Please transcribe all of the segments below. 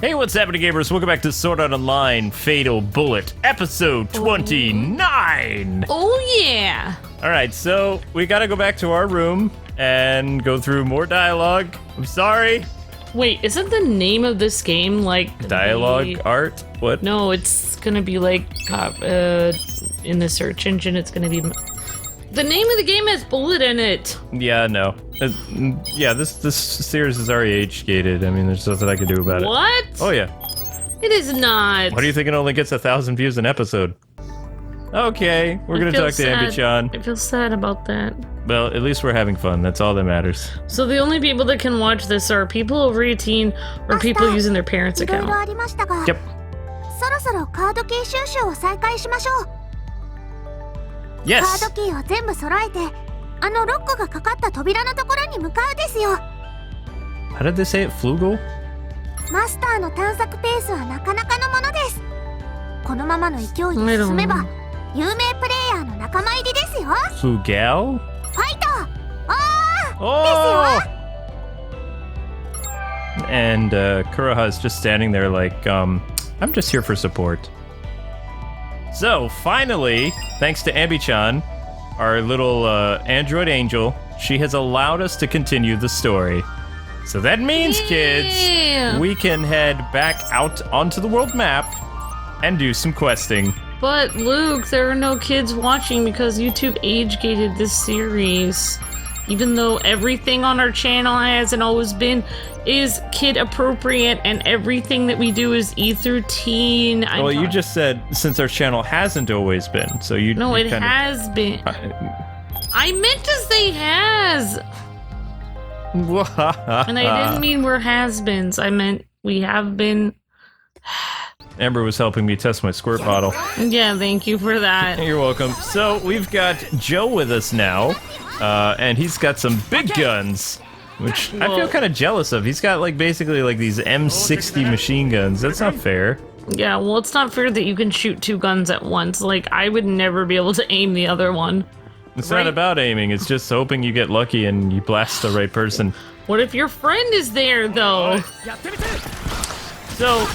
Hey, what's happening, gamers? Welcome back to Sword Art Online Fatal Bullet, episode 29! Oh, yeah! Alright, so we gotta go back to our room and go through more dialogue. I'm sorry. Wait, isn't the name of this game like... Dialogue? Art? What? No, it's gonna be like, in the search engine, it's gonna be... The name of the game has bullet in it! Yeah, no. Yeah, this series is already age-gated. I mean, there's nothing I can do about it. What? Oh, yeah. It is not. Why do you think it only gets 1,000 views an episode? Okay, we're gonna talk to Ambi-chan. I feel sad about that. Well, at least we're having fun. That's all that matters. So the only people that can watch this are people over 18 or people using their parents' account. Yep. Yes! How did they say it? Flugel? Flugel? Oh! And Kuroha's just standing there like, I'm just here for support. So, finally, thanks to Ambi-chan, our little android angel, she has allowed us to continue the story. So that means, kids, we can head back out onto the world map and do some questing. But, Luke, there are no kids watching because YouTube age-gated this series. Even though everything on our channel has and always been is kid-appropriate and everything that we do is E through teen. Well, you just said since our channel hasn't always been, so you... No, you it has been. I meant to say has! And I didn't mean we're has-beens. I meant we have been... Amber was helping me test my squirt bottle. Yeah, thank you for that. You're welcome. So, we've got Joe with us now, and he's got some big guns, which I feel kind of jealous of. He's got, like, basically, like, these M60 machine guns. That's not fair. Yeah, well, it's not fair that you can shoot two guns at once. Like, I would never be able to aim the other one. It's not about aiming, it's just hoping you get lucky and you blast the right person. What if your friend is there, though? So,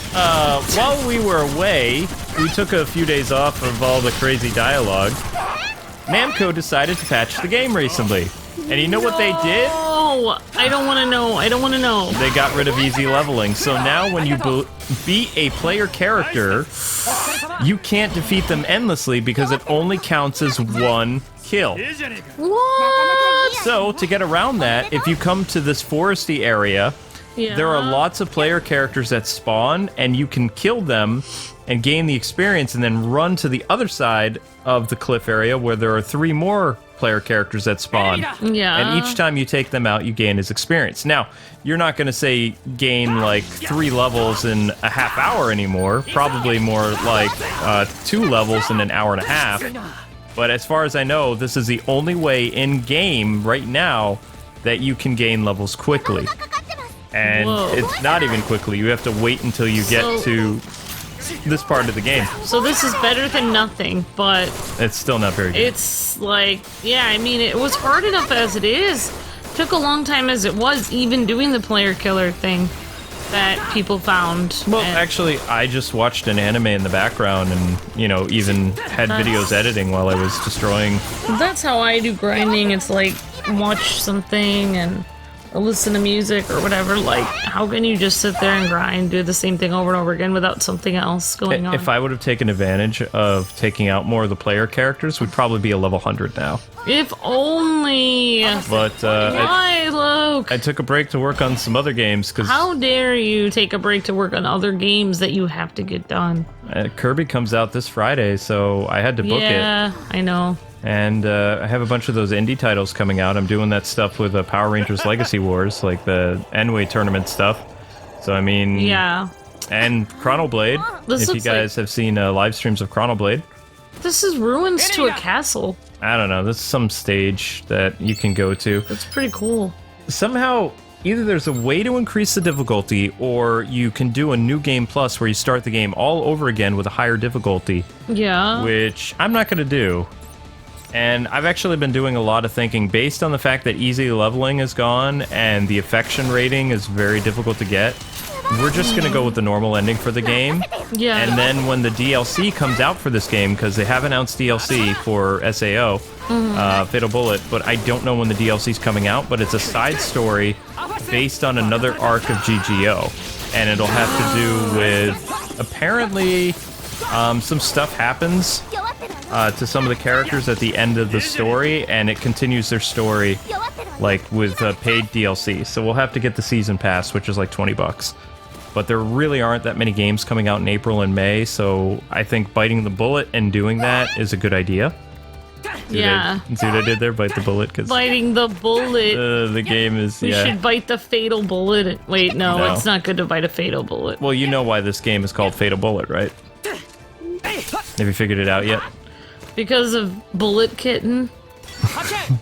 while we were away, we took a few days off of all the crazy dialogue. Namco decided to patch the game recently. And you know what they did? Oh, I don't want to know. I don't want to know. They got rid of easy leveling. So now when you beat a player character, you can't defeat them endlessly because it only counts as one kill. What? So, to get around that, if you come to this foresty area, there are lots of player characters that spawn, and you can kill them and gain the experience and then run to the other side of the cliff area where there are 3 more player characters that spawn. Yeah. And each time you take them out, you gain his experience. Now, you're not going to say gain like 3 levels in a half hour anymore. Probably more like 2 levels in an hour and a half. But as far as I know, this is the only way in-game right now that you can gain levels quickly. And it's not even quickly. You have to wait until you get to this part of the game. So this is better than nothing, but... It's still not very good. It's like, yeah, I mean, it was hard enough as it is. Took a long time as it was, even doing the player killer thing that people found. Well, actually, I just watched an anime in the background and, you know, even had videos editing while I was destroying. That's how I do grinding. It's like, watch something and... listen to music or whatever. Like, how can you just sit there and grind, do the same thing over and over again without something else going on? If I would have taken advantage of taking out more of the player characters, we'd probably be a level 100 now. If only. But why, Luke? I took a break to work on some other games because. How dare you take a break to work on other games that you have to get done? Kirby comes out this Friday, so I had to book it. Yeah, I know. And I have a bunch of those indie titles coming out. I'm doing that stuff with Power Rangers Legacy Wars, like the Enway tournament stuff. So, I mean... Yeah. And Chronoblade, if you guys have seen live streams of Chronoblade. This is ruins to a castle. I don't know, this is some stage that you can go to. That's pretty cool. Somehow, either there's a way to increase the difficulty, or you can do a new game plus where you start the game all over again with a higher difficulty. Yeah. Which I'm not going to do. And I've actually been doing a lot of thinking based on the fact that easy leveling is gone and the affection rating is very difficult to get. we're just gonna go with the normal ending for the game. Yeah. And then when the DLC comes out for this game, because they have announced DLC for SAO, Fatal Bullet, but I don't know when the DLC's coming out, but it's a side story based on another arc of GGO. And it'll have to do with, apparently, some stuff happens to some of the characters at the end of the story, and it continues their story, like, with paid DLC. So we'll have to get the season pass, which is like $20. But there really aren't that many games coming out in April and May, so I think biting the bullet and doing that is a good idea. See what I did there? Bite the bullet? Cause, biting the bullet. the game is, We should bite the fatal bullet. Wait, no, it's not good to bite a fatal bullet. Well, you know why this game is called Fatal Bullet, right? Have you figured it out yet? Because of Bullet Kitten?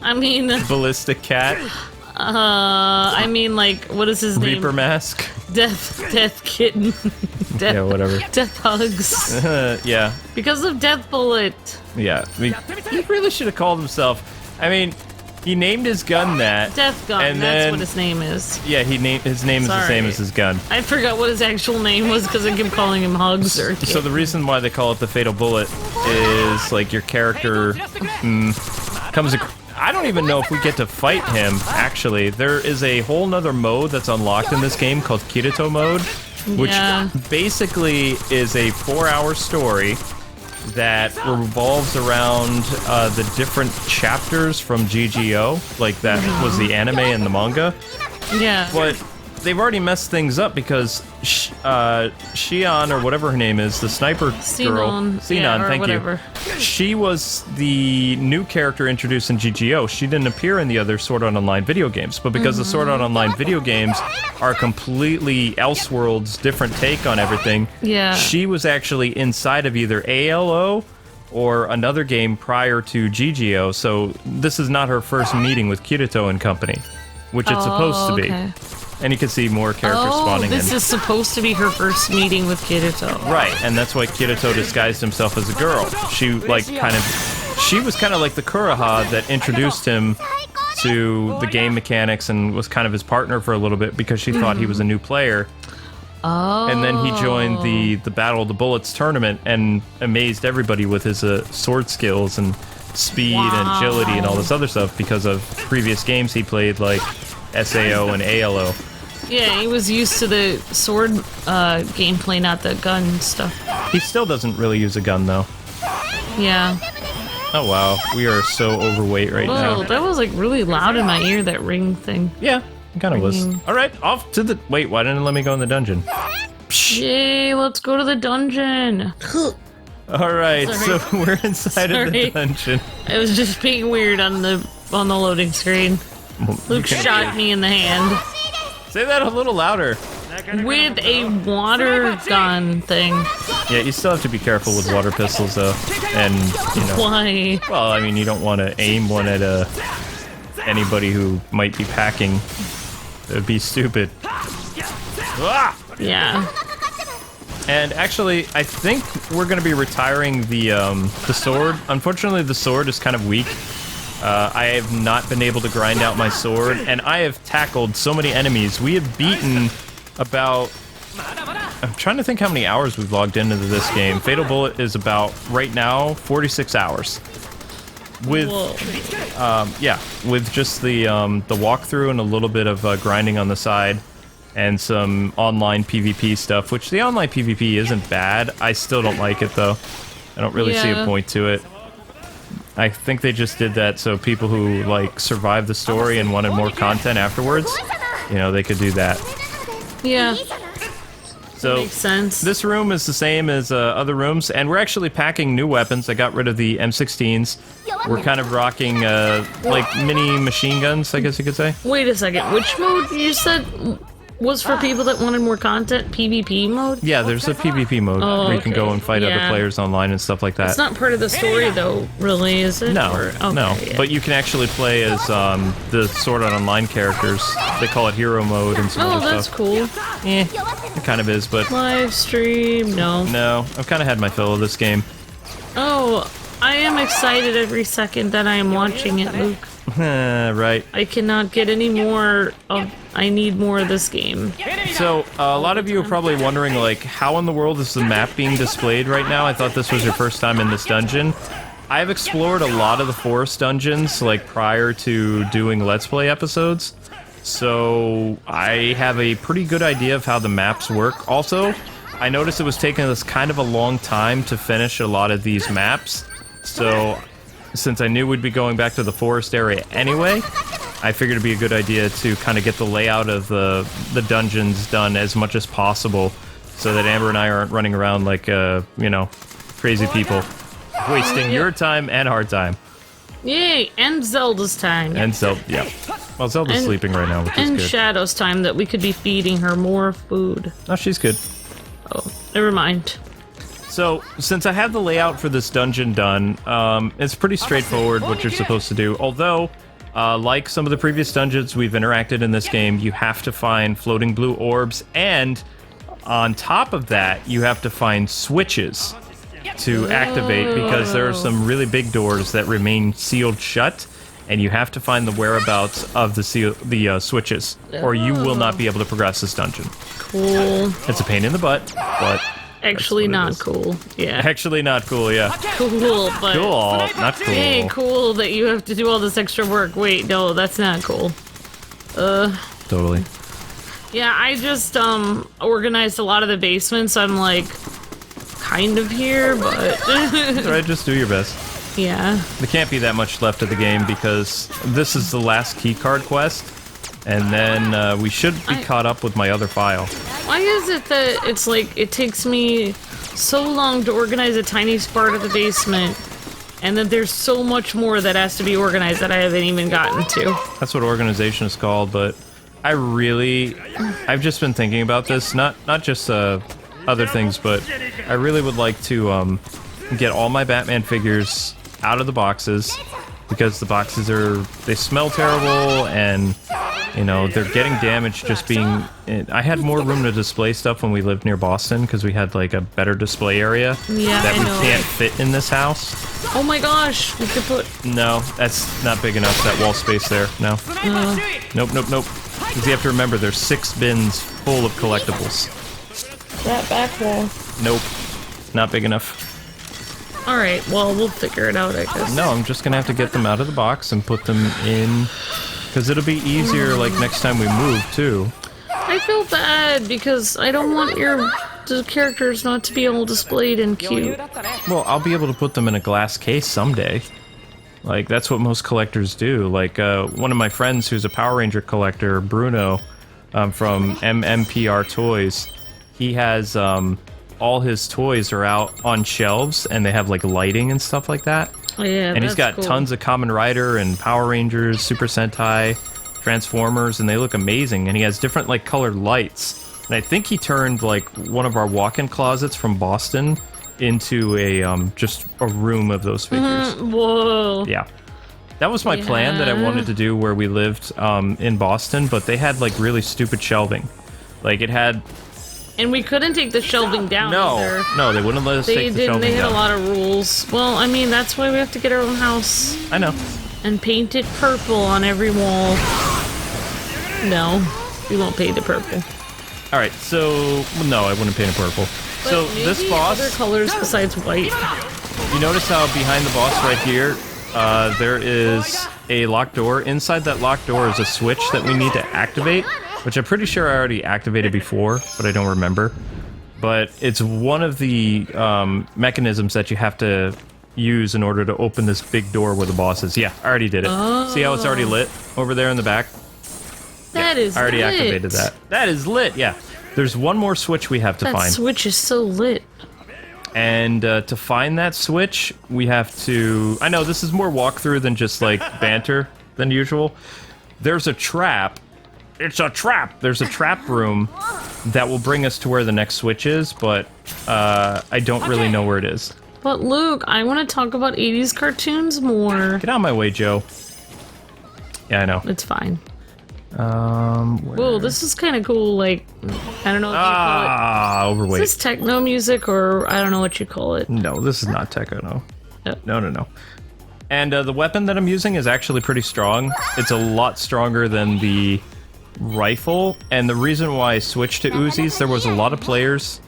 I mean... Ballistic Cat? I mean, like, what is his name? Reaper Mask? Death Kitten. Yeah, whatever. Death Hugs. Yeah. Because of Death Bullet. Yeah. I mean, he really should have called himself... I mean, he named his gun that. Death Gun, and that's then, what his name is. Yeah, his name is the same as his gun. I forgot what his actual name was because I kept calling him Hugs or... So the reason why they call it the Fatal Bullet is, like, your character comes... I don't even know if we get to fight him, actually. There is a whole nother mode that's unlocked in this game called Kirito mode, which basically is a 4-hour story that revolves around the different chapters from GGO, like that was the anime and the manga. Yeah. But they've already messed things up because Shion, or whatever her name is, the sniper girl. Sinon, thank whatever. you. She was the new character introduced in GGO. She didn't appear in the other Sword Art Online video games, but because the Sword Art Online video games are completely Elseworlds, different take on everything, she was actually inside of either ALO or another game prior to GGO, so this is not her first meeting with Kirito and company, which it's supposed to be. And you can see more characters spawning in. This is supposed to be her first meeting with Kirito. Right, and that's why Kirito disguised himself as a girl. She, like, she was kind of like the Kuroha that introduced him to the game mechanics and was kind of his partner for a little bit because she thought he was a new player. Oh. And then he joined the Battle of the Bullets tournament and amazed everybody with his sword skills and speed and agility and all this other stuff because of previous games he played, like SAO and ALO. Yeah, he was used to the sword gameplay, not the gun stuff. He still doesn't really use a gun, though. Yeah. Oh, wow. We are so overweight right now. Whoa, that was, like, really loud in my ear, that ring thing. Yeah, it kind of was. All right, off to the... Wait, why didn't it let me go in the dungeon? Yay, let's go to the dungeon. All right, so we're inside of the dungeon. It was just being weird on the loading screen. Luke shot me in the hand. Say that a little louder. With a water gun thing. Yeah, you still have to be careful with water pistols, though. And, you know... Why? Well, I mean, you don't want to aim one at anybody who might be packing. It would be stupid. Ah! Yeah. And actually, I think we're going to be retiring the sword. Unfortunately, the sword is kind of weak. I have not been able to grind out my sword, and I have tackled so many enemies. We have beaten about... I'm trying to think how many hours we've logged into this game. Fatal Bullet is about, right now, 46 hours. With, with just the walkthrough and a little bit of grinding on the side, and some online PvP stuff, which the online PvP isn't bad. I still don't like it, though. I don't really see a point to it. I think they just did that so people who, like, survived the story and wanted more content afterwards, you know, they could do that. Yeah. So, makes sense. This room is the same as other rooms, and we're actually packing new weapons. I got rid of the M16s. We're kind of rocking, like, mini machine guns, I guess you could say. Wait a second, which mode you said was for people that wanted more content? PvP mode? Yeah, there's a PvP mode where you can go and fight other players online and stuff like that. It's not part of the story, though, really, is it? No, no. Yeah. But you can actually play as the Sword Art Online characters. They call it hero mode and some other stuff. Oh, that's cool. It kind of is, but... Live stream, no. No, I've kind of had my fill of this game. Oh, I am excited every second that I am watching it, Luke. Right. I cannot get any more of... I need more of this game. So, a lot of you are probably wondering, like, how in the world is the map being displayed right now? I thought this was your first time in this dungeon. I've explored a lot of the forest dungeons, like, prior to doing Let's Play episodes. So, I have a pretty good idea of how the maps work. Also, I noticed it was taking us kind of a long time to finish a lot of these maps. So, since I knew we'd be going back to the forest area anyway, I figured it'd be a good idea to kind of get the layout of the dungeons done as much as possible so that Amber and I aren't running around like, you know, crazy people. Wasting your time and our time. Yay, and Zelda's time. And Zelda, yeah. Well, Zelda's sleeping right now, which is And good. Shadow's time that we could be feeding her more food. Oh, she's good. Oh, never mind. So, since I have the layout for this dungeon done, it's pretty straightforward what you're supposed to do. Although, like some of the previous dungeons we've interacted in this game, you have to find floating blue orbs, and on top of that, you have to find switches to activate, because there are some really big doors that remain sealed shut, and you have to find the whereabouts of the switches, or you will not be able to progress this dungeon. Cool. It's a pain in the butt, but... Actually not cool. Yeah. Actually not cool, yeah. Cool, but... Cool, not cool. Hey, cool that you have to do all this extra work. Wait, no, that's not cool. Totally. Yeah, I just, organized a lot of the basement, so I'm, like, kind of here, but... Alright, just do your best. Yeah. There can't be that much left of the game, because this is the last keycard quest, and then we should be caught up with my other file. Why is it that it's like, it takes me so long to organize a tiny part of the basement, and that there's so much more that has to be organized that I haven't even gotten to? That's what organization is called, but I've just been thinking about this, not just other things, but I really would like to get all my Batman figures out of the boxes, because the boxes they smell terrible, and you know, they're getting damaged just being... I had more room to display stuff when we lived near Boston, because we had, like, a better display area that we can't fit in this house. Oh my gosh, we could put... No, that's not big enough, that wall space there. No. Nope. Because you have to remember, there's 6 bins full of collectibles. That back wall. Nope. Not big enough. Alright, well, we'll figure it out, I guess. No, I'm just gonna have to get them out of the box and put them in... Because it'll be easier, like, next time we move, too. I feel bad, because I don't want the characters not to be all displayed and cute. Well, I'll be able to put them in a glass case someday. Like, that's what most collectors do. Like, one of my friends who's a Power Ranger collector, Bruno, from MMPR Toys, he has, all his toys are out on shelves, and they have, like, lighting and stuff like that. Oh, yeah, and he's got cool. tons of Kamen Rider and Power Rangers, Super Sentai, Transformers, and they look amazing. And he has different, like, colored lights. And I think he turned, like, one of our walk-in closets from Boston into a, just a room of those figures. Whoa. Yeah. That was my plan that I wanted to do where we lived, in Boston, but they had, like, really stupid shelving. Like, it had... And we couldn't take the shelving down either. No, they wouldn't let us take the shelving down. They had a lot of rules. Well, I mean, that's why we have to get our own house. I know. And paint it purple on every wall. No, we won't paint it purple. Alright, so... No, I wouldn't paint it purple. But so, this boss... other colors besides white. You notice how behind the boss right here, there is a locked door. Inside that locked door is a switch that we need to activate, which I'm pretty sure I already activated before, but I don't remember. But it's one of the mechanisms that you have to use in order to open this big door where the boss is. Yeah, I already did it. Oh. See how it's already lit over there in the back? That is I already lit. activated that. That is lit, yeah. There's one more switch we have to find. That switch is so lit. And to find that switch, we have to... I know, this is more walkthrough than just, like, banter than usual. There's a trap. It's a trap! There's a trap room that will bring us to where the next switch is, but I don't really know where it is. But Luke, I want to talk about 80s cartoons more. Get out of my way, Joe. Yeah, I know. It's fine. Where... Whoa, this is kind of cool, like, I don't know what you call it. Overweight. Is this techno music, or I don't know what you call it? No, this is not techno. No. And the weapon that I'm using is actually pretty strong. It's a lot stronger than the rifle. And the reason why I switched to Uzis, there was a lot of players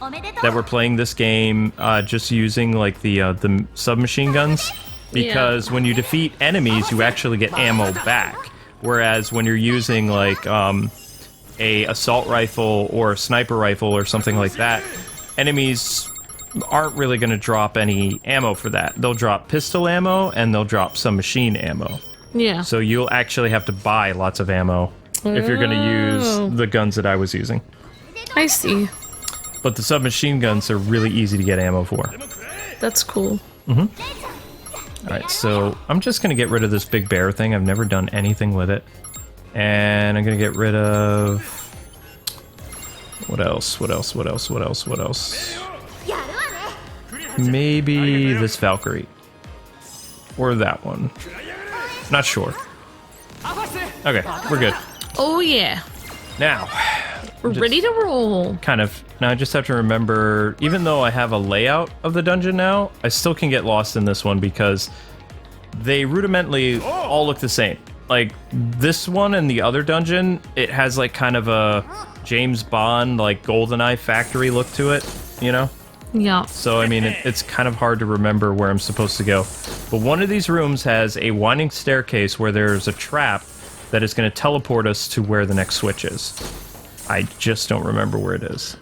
that were playing this game just using like the submachine guns. Because when you defeat enemies, you actually get ammo back. Whereas when you're using like a assault rifle or a sniper rifle or something like that, enemies aren't really going to drop any ammo for that. They'll drop pistol ammo and they'll drop some machine ammo. Yeah. So you'll actually have to buy lots of ammo if you're going to use the guns that I was using. I see. But the submachine guns are really easy to get ammo for. That's cool. Alright, so I'm just going to get rid of this big bear thing. I've never done anything with it. And I'm going to get rid of... What else? Maybe this Valkyrie. Or that one. Not sure. Okay, we're good. Oh yeah. Now, we're ready to roll. Kind of. Now I just have to remember, even though I have a layout of the dungeon now, I still can get lost in this one because they rudimentally all look the same. Like, this one and the other dungeon, it has like kind of a James Bond, like GoldenEye factory look to it, you know? Yeah. So, I mean, it's kind of hard to remember where I'm supposed to go. But one of these rooms has a winding staircase where there's a trap that is going to teleport us to where the next switch is. I just don't remember where it is.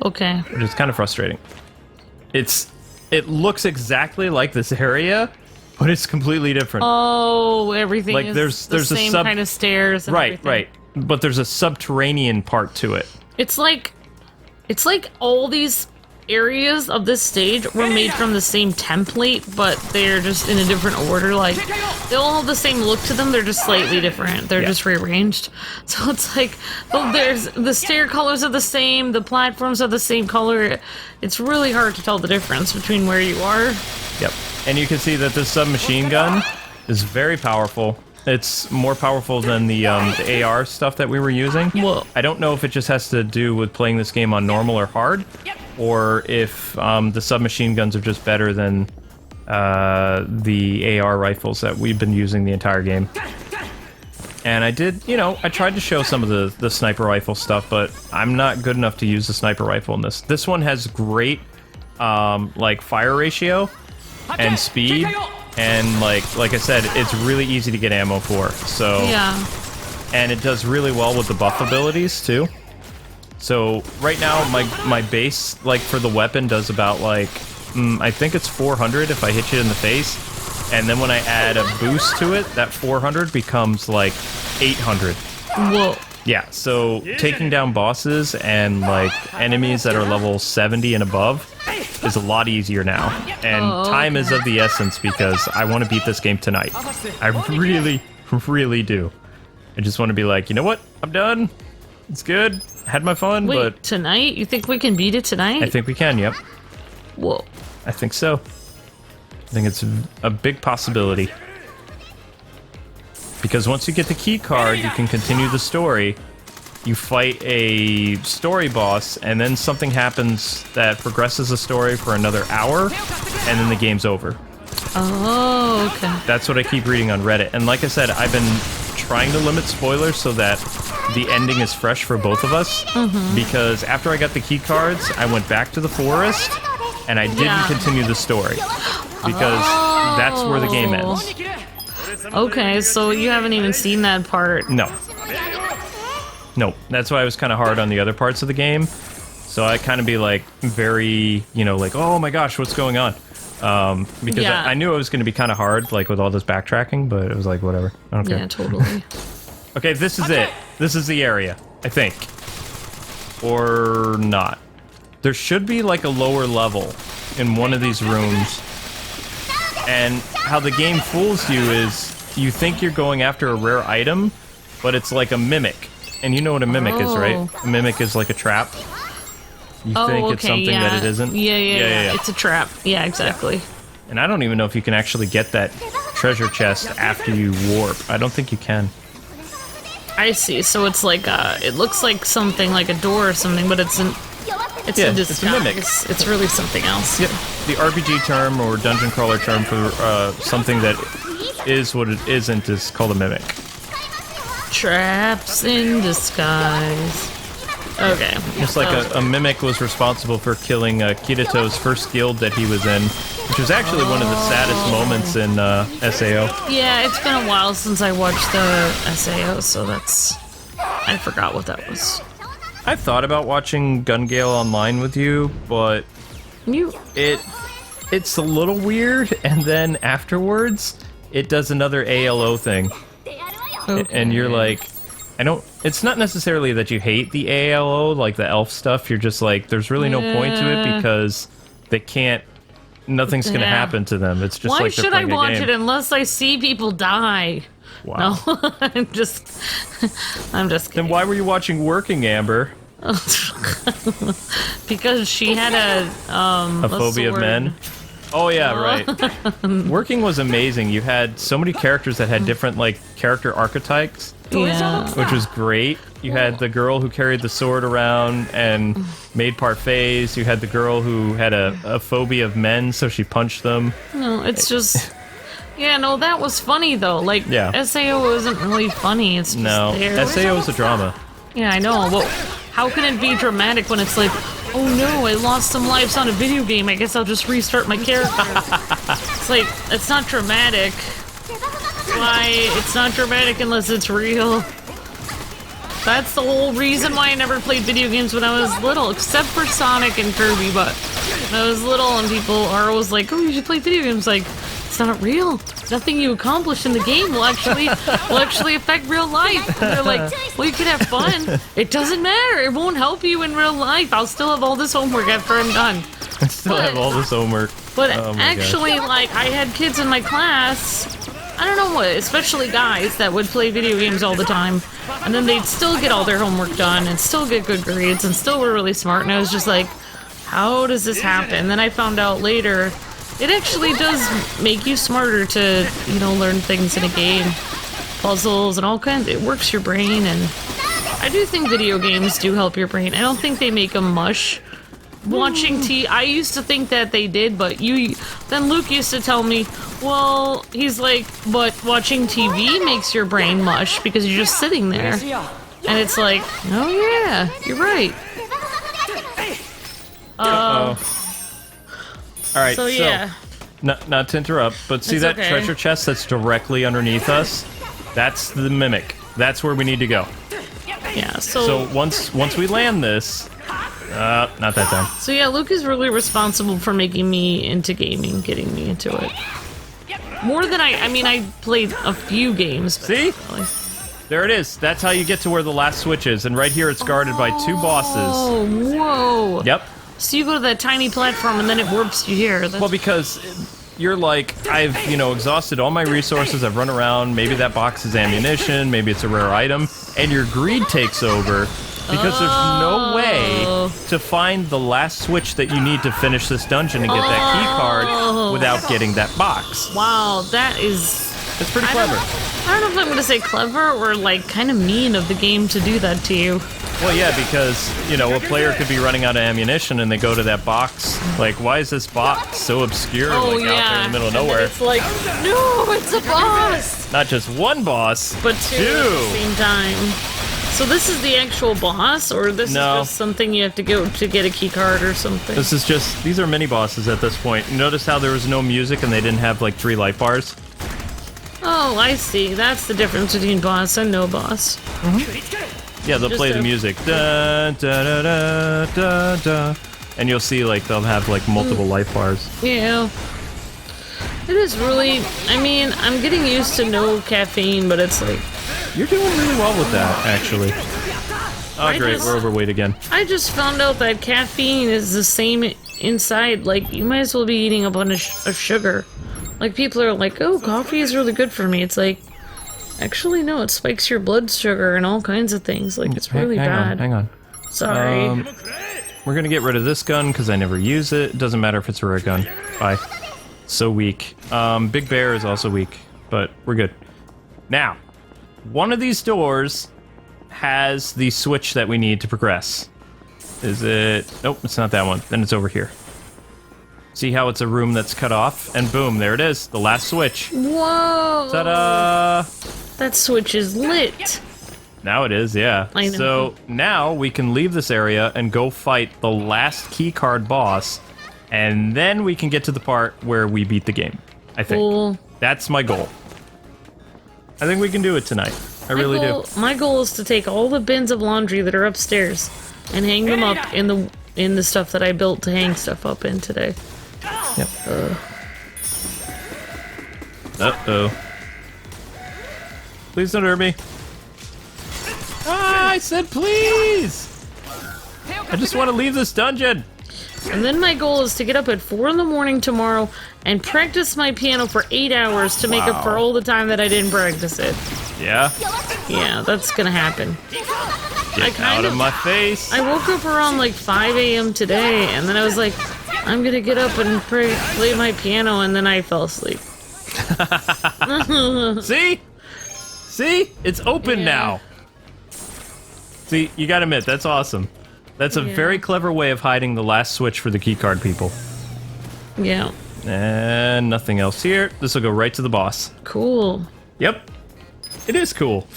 Okay. Which is kind of frustrating. It looks exactly like this area, but it's completely different. Oh, everything like is there's the same kind of stairs and everything. Right. But there's a subterranean part to it. It's like all these areas of this stage were made from the same template, but they're just in a different order. Like, they all have the same look to them, they're just slightly different. They're just rearranged. So it's like, there's the stair colors are the same, the platforms are the same color. It's really hard to tell the difference between where you are. Yep. And you can see that this submachine gun is very powerful. It's more powerful than the AR stuff that we were using. Whoa. I don't know if it just has to do with playing this game on normal or hard, or if the submachine guns are just better than the AR rifles that we've been using the entire game. And I did, I tried to show some of the sniper rifle stuff, but I'm not good enough to use the sniper rifle in this. This one has great, like, fire ratio and speed. And like I said, it's really easy to get ammo for. So yeah, and it does really well with the buff abilities too. So right now my base, like, for the weapon does about like I think it's 400 if I hit you in the face, and then when I add a boost to it, that 400 becomes like 800. Whoa. Yeah, so taking down bosses and like enemies that are level 70 and above is a lot easier now. And time is of the essence because I want to beat this game tonight. I really do. I just want to be like, you know what? I'm done. It's good. Had my fun, Wait, but... tonight? You think we can beat it tonight? I think we can, yep. Whoa. I think so. I think it's a big possibility. Because once you get the key card, you can continue the story. You fight a story boss, and then something happens that progresses the story for another hour, and then the game's over. Oh, okay. That's what I keep reading on Reddit. And like I said, I've been trying to limit spoilers so that the ending is fresh for both of us. Because after I got the key cards, I went back to the forest, and I didn't continue the story. Because that's where the game ends. Okay, so you haven't even seen that part. No. Nope. That's why I was kind of hard on the other parts of the game. So I kind of be like very, like, oh my gosh, what's going on? Because I knew it was going to be kind of hard, like with all this backtracking, but it was like, whatever. I don't care. Yeah, totally. Okay, this is it. This is the area, I think. Or not. There should be like a lower level in one of these rooms. And how the game fools you is you think you're going after a rare item, but it's like a mimic. And you know what a mimic is, right? A mimic is like a trap. You think it's something that it isn't? Yeah. It's a trap. Yeah, exactly. Yeah. And I don't even know if you can actually get that treasure chest after you warp. I don't think you can. I see. So it's like, it looks like something like a door or something, but it's It's Yeah, a it's a disguise. mimic. It's really something else. Yep. The RPG term or dungeon crawler term for something that is what it isn't is called a mimic. Traps in disguise. Okay. Just like a mimic was responsible for killing Kirito's first guild that he was in, which was actually one of the saddest moments in SAO. Yeah, it's been a while since I watched the SAO, so that's... I forgot what that was. I thought about watching Gun Gale online with you, but it's a little weird, and then afterwards, it does another ALO thing. Okay. And you're like, it's not necessarily that you hate the ALO, like the elf stuff, you're just like, there's really no point to it because nothing's gonna happen to them. It's just Why like they're should I playing a watch game. it unless I see people die? Wow. No, I'm just kidding. Then why were you watching Working, Amber? Because she had a phobia of sword. men? Oh yeah, right. Working was amazing. You had so many characters that had different like character archetypes, Yeah. which was great. You had the girl who carried the sword around and made parfaits. You had the girl who had a phobia of men, so she punched them. No, it's just... Yeah, no, that was funny, though. Like, Yeah. SAO isn't really funny. It's just No, there. SAO is a drama. Yeah, I know. Well, how can it be dramatic when it's like, oh no, I lost some lives on a video game. I guess I'll just restart my character. It's like, it's not dramatic. Why? It's not dramatic unless it's real. That's the whole reason why I never played video games when I was little, except for Sonic and Kirby. But when I was little and people are always like, oh, you should play video games, like, it's not real. Nothing you accomplish in the game will actually affect real life. And they're like, well, you can have fun. It doesn't matter. It won't help you in real life. I'll still have all this homework after I'm done. I still have all this homework. But Oh my actually, like, I had kids in my class, I don't know what, especially guys that would play video games all the time, and then they'd still get all their homework done and still get good grades and still were really smart, and I was just like, how does this happen? Then I found out later, it actually does make you smarter to, you know, learn things in a game. Puzzles and all kinds, it works your brain, and I do think video games do help your brain. I don't think they make them mush. Watching I used to think that they did, but then Luke used to tell me, well, he's like, but watching TV makes your brain mush because you're just sitting there. And it's like, oh yeah, you're right. Alright, So yeah. not to interrupt, but see It's that okay. treasure chest that's directly underneath us? That's the mimic. That's where we need to go. Yeah, So once we land this, not that time. So yeah, Luke is really responsible for making me into gaming, getting me into it. More than I mean, I played a few games. But See? not really. There it is. That's how you get to where the last switch is, and right here it's guarded by two bosses. Oh, whoa. Yep. So you go to that tiny platform and then it warps you here. That's Well, because you're like, I've, exhausted all my resources, I've run around, maybe that box is ammunition, maybe it's a rare item, and your greed takes over, because there's no way to find the last switch that you need to finish this dungeon and get that key card without getting that box. wow, that is... It's pretty clever. I don't know if I'm gonna say clever or like kind of mean of the game to do that to you. Well, yeah, because, a player could be running out of ammunition and they go to that box, like, why is this box so obscure, out there in the middle of And then nowhere? it's like, no, it's a boss! Not just one boss, But two at the same time. So this is the actual boss, or this is just something you have to go to get a key card or something? This is just, these are mini bosses at this point. You notice how there was no music and they didn't have like 3 life bars? Oh, I see. That's the difference between boss and no boss. Yeah, they'll Just play the a- music. Da, da, da, da, da, da. And you'll see like they'll have like multiple life bars. Yeah. It is really, I mean, I'm getting used to no caffeine, but it's like, You're doing really well with that, actually. Oh, I great, just- we're overweight again. I just found out that caffeine is the same inside. Like, you might as well be eating a bunch of sugar. Like, people are like, oh, coffee is really good for me. It's like, actually, no, it spikes your blood sugar and all kinds of things. Like, it's really bad. Hang on. Sorry. We're gonna get rid of this gun because I never use it. It doesn't matter if it's a rare gun. Bye. So weak. Big Bear is also weak, but we're good. Now, one of these doors has the switch that we need to progress. Is it? Nope, it's not that one. Then it's over here. See how it's a room that's cut off? And boom, there it is. The last switch. Whoa! Ta-da! That switch is lit. Now it is, yeah. I know. So now we can leave this area and go fight the last keycard boss, and then we can get to the part where we beat the game, I think. Cool. That's my goal. I think we can do it tonight. I really do. My goal is to take all the bins of laundry that are upstairs and hang them up in the stuff that I built to hang stuff up in today. Yep. Uh-oh. Please don't hurt me. Ah, I said please! I just want to leave this dungeon. And then my goal is to get up at 4 in the morning tomorrow and practice my piano for 8 hours to make up for all the time that I didn't practice it. Yeah? Yeah, that's gonna happen. Get out of my face. I woke up around like 5 a.m. today, and then I was like, I'm gonna get up and play my piano, and then I fell asleep. See? See? It's open now. See, you gotta admit, that's awesome. That's a very clever way of hiding the last switch for the keycard people. Yeah. And nothing else here. This will go right to the boss. Cool. Yep. It is cool.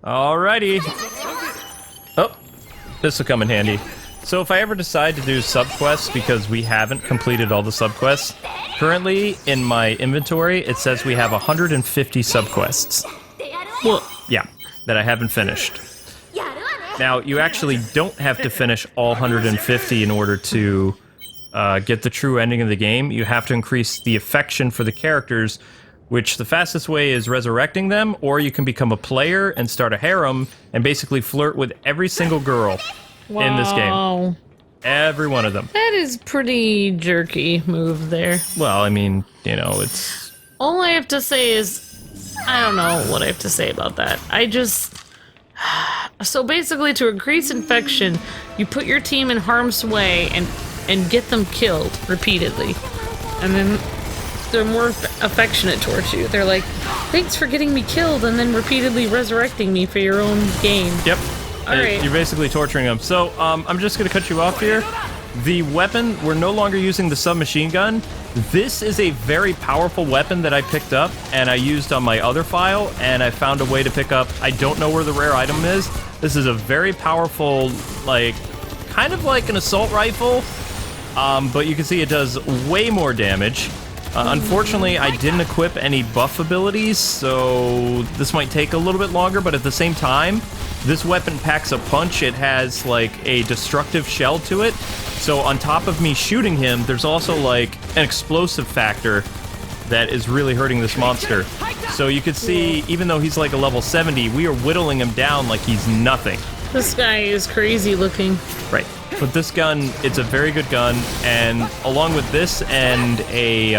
Alrighty. Oh, this will come in handy. So if I ever decide to do subquests, because we haven't completed all the subquests, currently in my inventory it says we have 150 subquests. Well, yeah, that I haven't finished. Now, you actually don't have to finish all 150 in order to get the true ending of the game. You have to increase the affection for the characters, which the fastest way is resurrecting them, or you can become a player and start a harem and basically flirt with every single girl in this game. Every one of them. That is pretty jerky move there. Well, I mean, you know, it's... All I have to say is, I don't know what I have to say about that. I just... So basically, to increase infection, you put your team in harm's way and get them killed repeatedly. And then they're more affectionate towards you. They're like, thanks for getting me killed and then repeatedly resurrecting me for your own gain. Yep. Alright. You're basically torturing them. So, I'm just gonna cut you off here. The weapon, we're no longer using the submachine gun. This is a very powerful weapon that I picked up and I used on my other file, and I found a way to pick up, I don't know where the rare item is. This is a very powerful, like, kind of like an assault rifle, but you can see it does way more damage. Unfortunately, I didn't equip any buff abilities, so this might take a little bit longer, but at the same time, this weapon packs a punch. It has, like, a destructive shell to it. So on top of me shooting him, there's also, like, an explosive factor that is really hurting this monster. So you can see, even though he's, like, a level 70, we are whittling him down like he's nothing. This guy is crazy looking. Right. But this gun, it's a very good gun, and along with this and a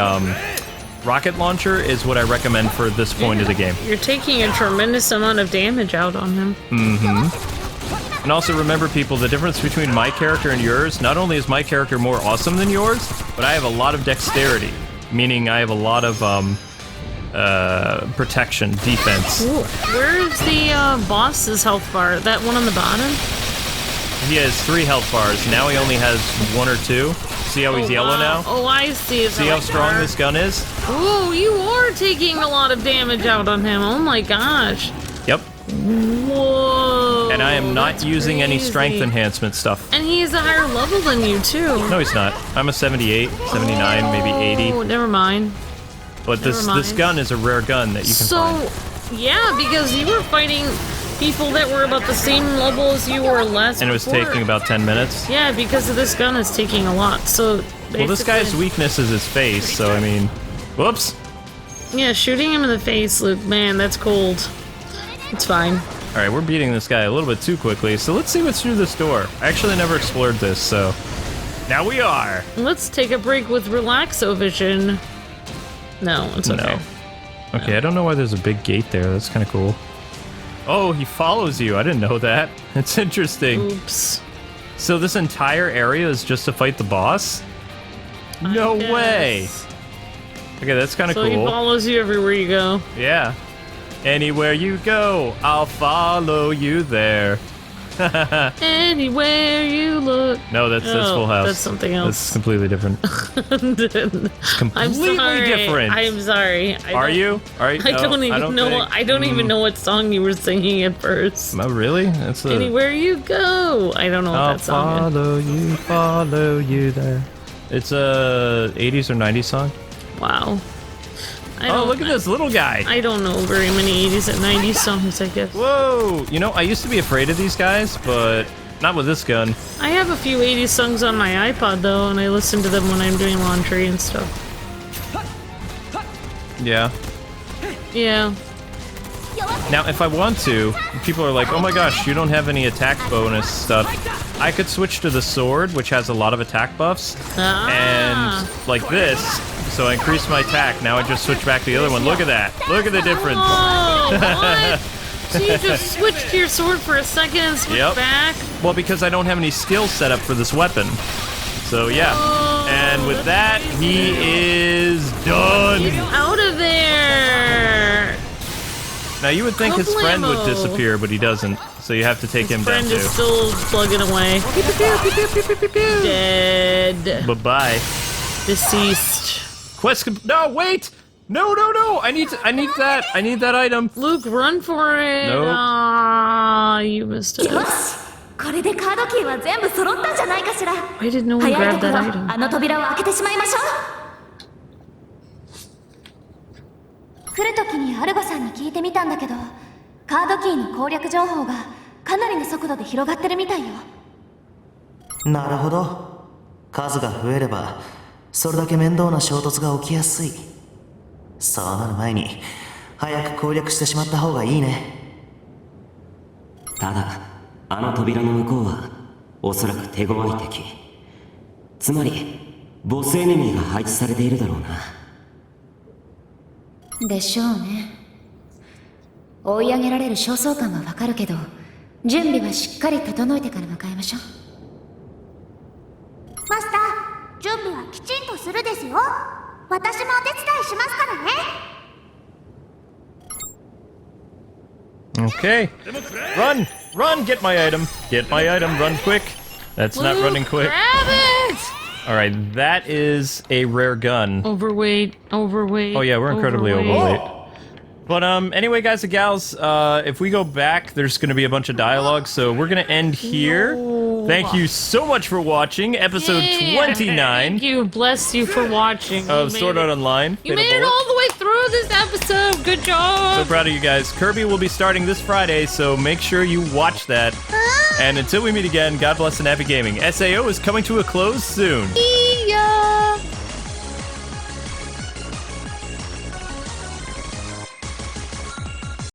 rocket launcher is what I recommend for this point of the game. You're taking a tremendous amount of damage out on him. Mm-hmm. And also remember, people, the difference between my character and yours, not only is my character more awesome than yours, but I have a lot of dexterity, meaning I have a lot of protection, defense. Ooh. Where is the boss's health bar? That one on the bottom? He has 3 health bars. Now he only has 1 or 2. See how he's yellow now? Oh, I see. See how strong this gun is? Ooh, you are taking a lot of damage out on him. Oh my gosh. Yep. Whoa. And I am not using crazy. any strength enhancement stuff. And he's a higher level than you, too. No, he's not. I'm a 78, 79, maybe 80. Oh, never mind. But this gun is a rare gun that you can find. Yeah, because you were fighting people that were about the same level as you or less. And it was before. taking about 10 minutes. Yeah, because of this gun, it's taking a lot. So well, this guy's weakness is his face, so I mean, whoops. Yeah, shooting him in the face, Luke, man, that's cold. It's fine. All right, we're beating this guy a little bit too quickly, so let's see what's through this door. I actually never explored this, so now we are. Let's take a break with Relaxovision. No, it's okay. No. Okay, I don't know why there's a big gate there. That's kind of cool. Oh, he follows you. I didn't know that. It's interesting. Oops. So this entire area is just to fight the boss? No way. Okay, that's kind of cool. So he follows you everywhere you go. Yeah. Anywhere you go, I'll follow you there. Anywhere you look. No, that's Full House. That's something else. That's completely different. I'm sorry. Different. I'm sorry. Are you? I don't even know. I don't even know what song you were singing at first. Oh, really? That's Anywhere you go. I don't know what that song is. Follow you there. It's a 80s or 90s song. Wow. Oh, look at this little guy. I don't know very many 80s and 90s songs, I guess. Whoa. You know, I used to be afraid of these guys, but not with this gun. I have a few 80s songs on my iPod, though, and I listen to them when I'm doing laundry and stuff. Yeah. Yeah. Now, if I want to, people are like, oh my gosh, you don't have any attack bonus stuff. I could switch to the sword, which has a lot of attack buffs. And like this, so I increase my attack. Now I just switch back to the other one. Look at that. Look at the difference. Oh, what? So you just switched to your sword for a second and switched back? Well, because I don't have any skills set up for this weapon. So yeah. And with that, he is done. He's out of there. Now you would think his friend would disappear, but he doesn't. So you have to take him down too. His friend is still plugging away. Dead. Bye-bye. Deceased. Quest. No, wait. No. I need that. I need that item. Luke, run for it. Nope. Ah, you missed it. Why did no one grab that item? 来る時にアルゴさんに聞いてみたんだけど、カードキーの攻略情報がかなりの速度で広がってるみたいよ。なるほど。数が増えれば、それだけ面倒な衝突が起きやすい。そうなる前に、早く攻略してしまった方がいいね。ただ、あの扉の向こうは、おそらく手強い敵。つまり、ボスエネミーが配置されているだろうな。でしょうね。追い上げられる焦燥感はわかるけど、準備はしっかり整えてから向かいましょう。マスター、準備はきちんとするですよ。私もお手伝いしますからね。 Okay. Run! Get my item. Run quick. That's not running quick. Grab it! Alright, that is a rare gun. Overweight. Oh yeah, we're incredibly overweight. But anyway, guys and gals, if we go back, there's going to be a bunch of dialogue, so we're going to end here. Thank you so much for watching episode 29. Thank you. Bless you for watching. Of Sword Art Online. You made it all the way through this episode. Good job. So proud of you guys. Kirby will be starting this Friday, so make sure you watch that. And until we meet again, God bless and happy gaming. SAO is coming to a close soon.